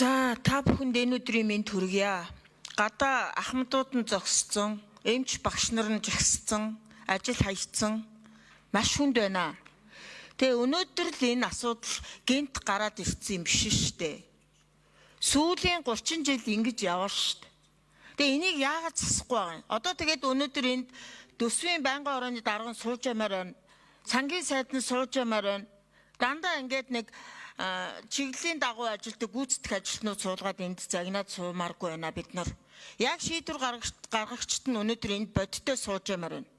За та бүхэнд энэ өдрийн минь төргийа. Гадаа ахмадууд нь зогссон, эмч багш нар нь жагссан, ажил хаягдсан маш хүнд байна. Тэгээ өнөөдөр л энэ асуудал гинт гараад ирсэн юм биш штэ. Сүүлийн 30 жил ингэж яваа штэ. Тэгээ энийг яагаад засахгүй байгаа юм? Одоо тэгээд өнөөдөр энд төсвийн байнгын орооны дарга сууж ямаар байна. Сангийн сайд нь сууж ямаар байна. Дандаа ингээд нэг чиглэлийн дагуу ажилтдаг гүйцэтгэх ажилтнууд суулгаад энд загнаад суумааргүй байна бид нар. Яг шийдвэр гаргагчид нь өнөөдөр энд бодиттой сууж ямаар байна.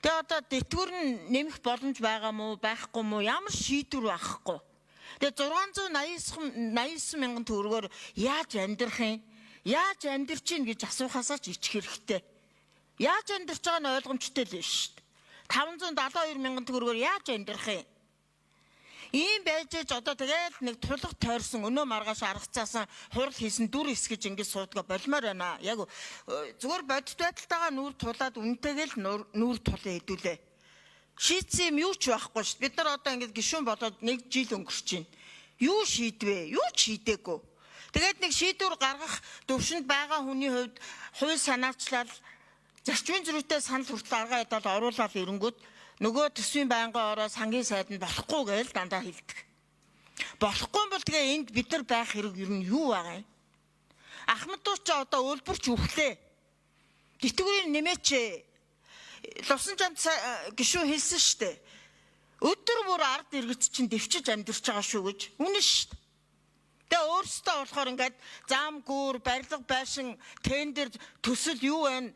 Тэгээ одоо тэтгэвэр нь нэмэх боломж байгаа мó байхгүй мó ямар шийдвэр байхгүй. Тэгээ 689 мянган төгрөгөөр яаж амьдрах юм? Яаж амьдрч чинь гэж асуухаасаа ч ичих хэрэгтэй. Яаж амьдрч байгаа нь ойлгомжтой л биш шүү дээ. 572 мянган төгрөгөөр яаж амьдрах юм? Ийм байж одоо тэгээд нэг тулах тойрсон өнөө маргааш аргацаасан хурал хийсэн дүр хэсгэж ингэж суудгаа болмоор байна. Яг зүгээр бодит байдалтайгаа нүүр тулаад үнтэйгээл нүүр тулаа хэдүүлээ. Шийдсэн юм юу ч байхгүй шүү дээ. Бид нар одоо ингэж гишүүн болоод 1 жил өнгөрч байна. Юу шийдвэ? Юу ч шийдээгүй. Тэгээд нэг шийдвэр гаргах төвшөнд байгаа хүний хувьд хууль санаачлал зарчмын зөрүүтэй санал хүртэл арга ядал оруулаад ирэнгүүт нөгөө төсвийн байнгын ороо сангийн сайд нь болохгүй гэж дандаа хэлдэг. Болохгүй бол тэгээ энд бид нар байх хэрэг ер нь юу байгаа юм? Ахмадууд ч одоо улбарч үхлээ. Тэтгэврийг нэмээч. Лувсан жамт гишүүн хэлсэн шүү дээ. Өдөр бүр ард иргэд чинь дэвчиж амьдарч байгаа шүү гэж. Үнэн шүү дээ. Тэгээ өөрсдөө болохоор ингээд зам гүүр, барилга байшин, тендер, төсөл юу вэ?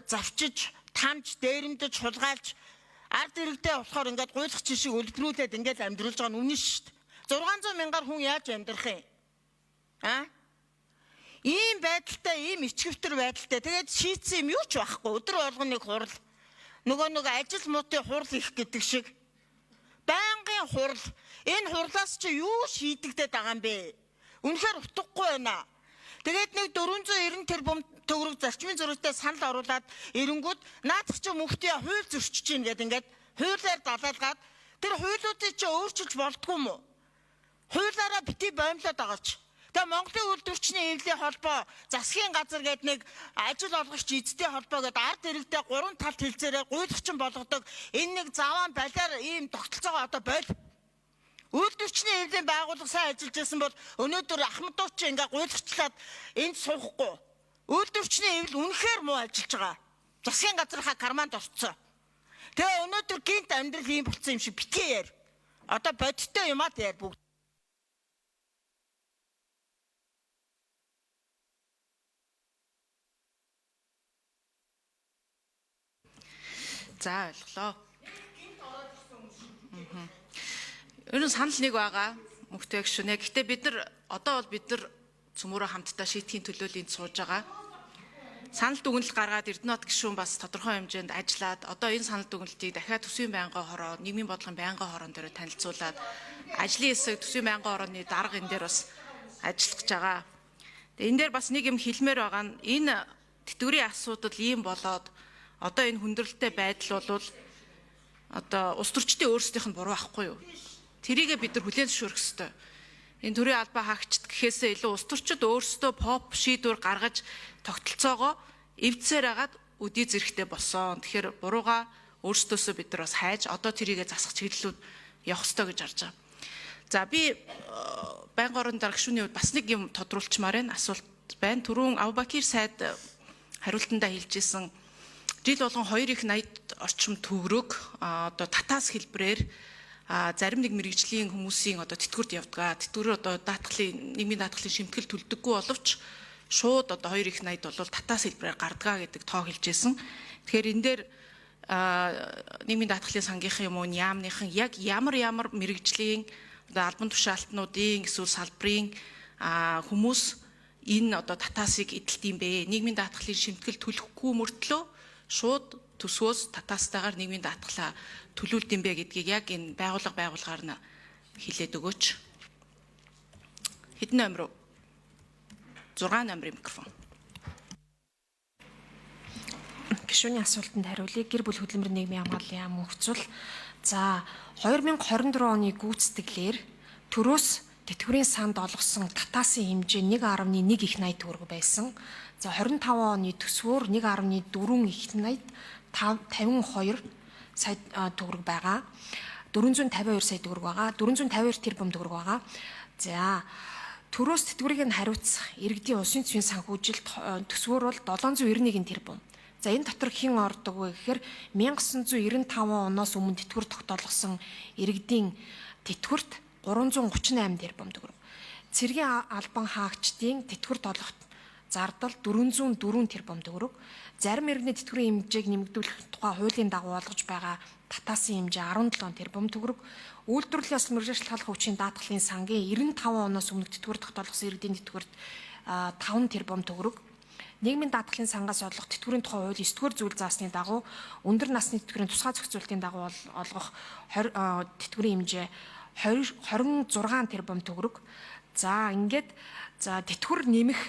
Завчиж, тамж, дээрэмдэж, хулгайлж ард иргэдээ болохоор ингээд гуйлах чинь шиг өлбрүүлээд ингээд амьдруулж байгаа нь үнэн шүү дээ. 600 мянгаар хүн яаж амьдрах юм? Ийм байдалтай, ийм ичгэвтер байдалтай. Тэгээд шийдсэн юм юу ч байхгүй. Өдөр болгоныг хурал. Нөгөө ажил муутын хурал их гэдэг шиг. Байнгын хурал. Энэ хурлаас чи юу шийдэгдээд байгаа юм бэ? Үнэхээр утгагүй байна. Тэгээд нэг 490 тэрбум төгрөг зарчмын зөрүүтэй санал оруулаад эренгүүд наадах чи мөхтөө хууль зөрчиж гин гэдэг ингээд хуулиар далаалгаад тэр хуулиудыг чи өөрчилж болдгоо юм уу? Хуулиараа бити боомлоод байгаа ч. Тэгээ Монголын үйлдвэрчний эвлэлийн холбоо засгийн газар гэдэг нэг ажил олгогч эзэдийн холбоо гэдэг ард иргэдээ 3 талт хэлцээрээ гуйлагчин болгодог энэ нэг заваан балиар ийм тогтолцоогоо одоо боль. Үйлдвэрчний эвлэлийн байгууллага сайн ажиллаж байсан бол өнөөдөр ахмадууд чи ингээ гуйлагчлаад энд суухгүй. Үйлдвэрчний эвлэл үнэхээр муу ажиллаж байгаа. Засгийн газрынхаа карманд орцсон. Тэгээ өнөөдөр гинт амьдрал ийм болсон юм шиг битгий яар. Одоо бодиттой юмаа яар бүгд. За ойлголоо. Ер нь санал нэг байгаа мөхтэй гişүнэ. Гэхдээ бид нар одоо бол бид нар цөмөрөө хамтдаа шийтгэхийн төлөө энд сууж байгаа. Санал дүгнэлт гаргаад Эрдэнэт гишүүн бас тодорхой хэмжээнд ажиллаад одоо энэ санал дүгнэлтийг дахиад төсвийн байнгын хороо, нийгмийн бодлогын байнгын хороон дээр танилцуулаад ажлын хэсэг төсвийн байнгын орооны дарга энэ дээр бас ажиллаж байгаа. Тэгээ энэ дээр бас нэг юм хэлмээр байгаа нь энэ тэтгэврийн асуудал ийм болоод одоо энэ хүндрэлтэй байдал бол одоо улс төрчдийн өөрсдийнх нь буруу ахгүй юу? Тэрийгээ бид нар хүлээн зөвшөөрөх ёстой. Энэ төрийн албаа хаагчд гэхээсээ илүү улс төрчид өөрсдөө поп шийдвэр гаргаж тогтолцоогоо эвдсээр агаад үдий зэрэгтэй болсон. Тэгэхээр бурууга өөрсдөөсөө бид нар бас хайж одоо тэрийгээ засах чиглэлүүд явах ёстой гэж харж байгаа. За би байнгын орон дарга гишүүний хувьд бас нэг юм тодруулчмаар байна. Асуулт байна. Түрүүн Авбакир сайд хариултандаа хэлжсэн жил болгон 2.80 орчим төгрөг одоо татаас хэлбэрээр зарим нэг мэрэгжлийн хүмүүсийн одоо тэтгэврт явдаг. Тэтгэврээр одоо даатгалын нийгмийн даатгалын шимтгэл төлдөггүй боловч шууд одоо 2.80 бол татаас хэлбэрээр гардгаа гэдэг тоо хэлжсэн. Тэгэхээр энэ дээр нийгмийн даатгалын сангийнхан юм уу яамныхан яг ямар мэрэгжлийн одоо албан тушаалтнуудын эсвэл салбарын хүмүүс энэ одоо татаасыг эдэлт юм бэ? Нийгмийн даатгалын шимтгэл төлөхгүй мөртлөө шууд төсвөөс татаастайгаар нийгмийн даатгалаа төлүүлд юм бэ гэдгийг яг энэ байгууллагаар нь хэлээд өгөөч. Хэдэн номер вэ? 6 номерын микрофон. Гишүүний асуултанд хариулъя. Гэр бүл хөдөлмөрийн нийгмийн хамгааллын яам хөгжүүл. За 2024 оны гүйцэтгэлээр төрөөс тэтгэврийн санд олгосон татаасын хэмжээ 1.1 их 80 төгрөг байсан. За 25 оны төсвөөр 1.4 их 80 52 сая төгрөг байгаа. 452 сая төгрөг байгаа. 452 тэрбум төгрөг байгаа. За төрөөс тэтгэврийг нь хариуцах иргэдийн улсын цэврийн санхүүжилт төсвөр бол 791 тэрбум. За энэ дотор хэн ордог вэ гэхээр 1995 оноос өмнө тэтгэвэр тогтоолгосон иргэдийн тэтгэврт 338 тэрбум төгрөг. Цэргийн албан хаагчдын тэтгэврт олох зардал 404 тэрбум төгрөг. Зарим иргэний тэтгэврийн хэмжээг нэмэгдүүлэх тухай хуулийн дагуу олгож байгаа татаасын хэмжээ 17 тэрбум төгрөг. Үйлдвэрлэлийн ёслол мэргэжил халах хүчийн даатгалын сангийн 95 оноос өмнө тэтгэвэр тогтоолгосон иргэдийн тэтгэврт 5 тэрбум төгрөг. Нийгмийн даатгалын сангаас олгох тэтгэврийн тухай хууль 9-р зүйл заасны дагуу өндөр насны тэтгэврийн тусгай зохицуултын дагуу олгох тэтгэврийн хэмжээ 26 тэрбум төгрөг. За ингээд тэтгэвэр нэмэх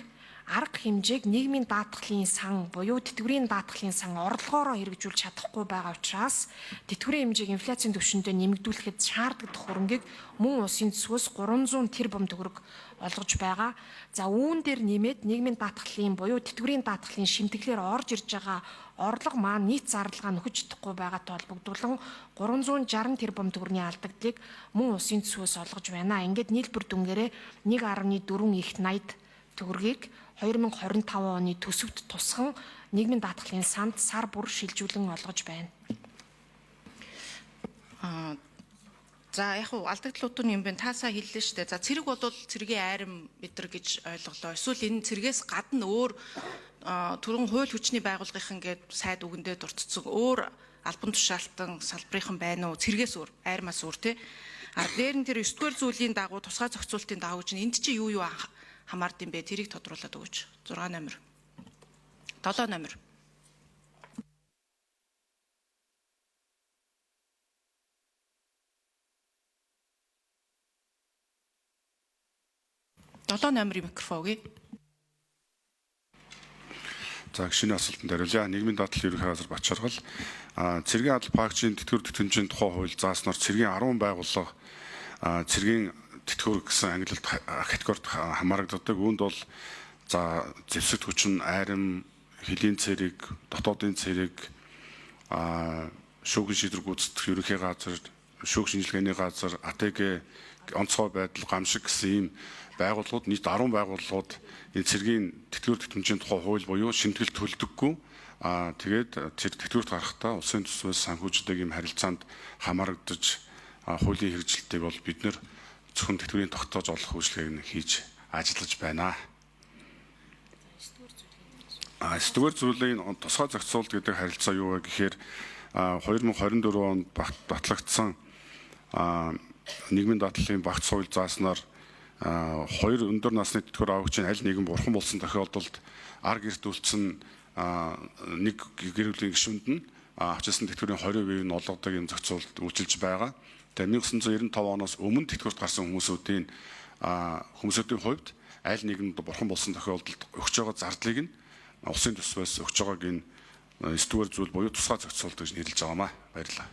арга хэмжээг нийгмийн даатгалын сан буюу тэтгэврийн даатгалын сан орлогоороо хэрэгжүүлж чадахгүй байгаа учраас тэтгэврийн хэмжээг инфляцийн түвшиндээ нэмэгдүүлэхэд шаардлагатай хөрөнгийг мөн улсын төсвөөс 300 тэрбум төгрөг олгож байгаа. За үүн дээр нэмээд нийгмийн даатгалын буюу тэтгэврийн даатгалын шимтгэлээр орж ирж байгаа орлого маань нийт зардлага нөхөж чадахгүй байгаатай холбогдуулан 360 тэрбум төгрөгийн алдагдлыг мөн улсын төсвөөс олгож байна. Ингээд нийлбэр дүнгээрээ 1.4 их 80 төгрөгийг 2025 оны төсөвт тусхан нийгмийн даатгалын санд сар бүр шилжүүлэн олгож байна. За яг хуу алдагдлууд нь юм бэ? Таасаа хэллээ шүү дээ. За цэрэг бол цэргийн айрам мэдэр гэж ойлголоо. Эсвэл энэ цэргээс гадна өөр түрүүн хууль хүчний байгууллагын гээд сайд үгэндээ дурдсан өөр албан тушаалтан салбарынхан байна уу? Цэргээс өөр, айрмаас өөр тий. Дээр нь тэр 9-р зүйлийн дагуу тусгай зохицуултын дагуу чинь энд чинь юу хамаард юм бэ? Тэрийг тодруулаад өгөөч. 6 номер. 7 номер. Номерын микрофон өгье. За гишүүний асуултанд хариулъя. Нийгмийн даатгалын ерөнхий газар Бачаргал цэргийн адал паагчийн тэтгэвэр тэтгэмжийн тухай хууль зааснаар цэргийн 10 байгууллага цэргийн тэтгэвэр гэсэн ангилалд категорид хамаарагддаг. Үүнд бол за зэвсэгт хүчин, айрам, хөлийн цэрэг, дотоодын цэрэг, шүүгэн шийдвэр гүйцэтгэх ерөнхий газар, шүүх шинжилгээний газар, АТГ, онцгой байдал, гамшиг гэсэн ийм байгууллагууд нийт 10 байгууллагууд энэ цэргийн тэтгэвэр тэтгэмжийн тухай хууль буюу шимтгэлд төлдөггүй. Тэгээд тэтгэврт гарахдаа улсын төсвөөс санхүүждэг ийм харилцаанд хамаарагдаж хуулийн хэрэгжилтийг бол бид нэр зөвхөн тэтгэврийн тогтоож олох үйлчлэгийг хийж ажиллаж байна. 9-р зүйлийн тусгай зохицуулт гэдэг харилцаа юу вэ гэхээр 2024 онд батлагдсан нийгмийн даатгалын багц хууль зааснаар 2 өндөр насны тэтгэвэр авагчийн аль нэгэн бурхан болсон тохиолдолд ар гэрт үлдсэн нэг гэр бүлийн гишүүнд нь авчирсан тэтгэврийн 20% нь олгодог юм зохицуулт үйлчилж байгаа. Тэгээд 1995 оноос өмнө тэтгэврт гарсан хүмүүсийн хувьд аль нэгэнд бурхан болсон тохиолдолд өгч байгаа зардлыг нь улсын төсвөөс өгч байгааг энэ 9-р зүйл буюу тусгай зохицуулт гэж нэрлэж байгаамаа. Баярлалаа.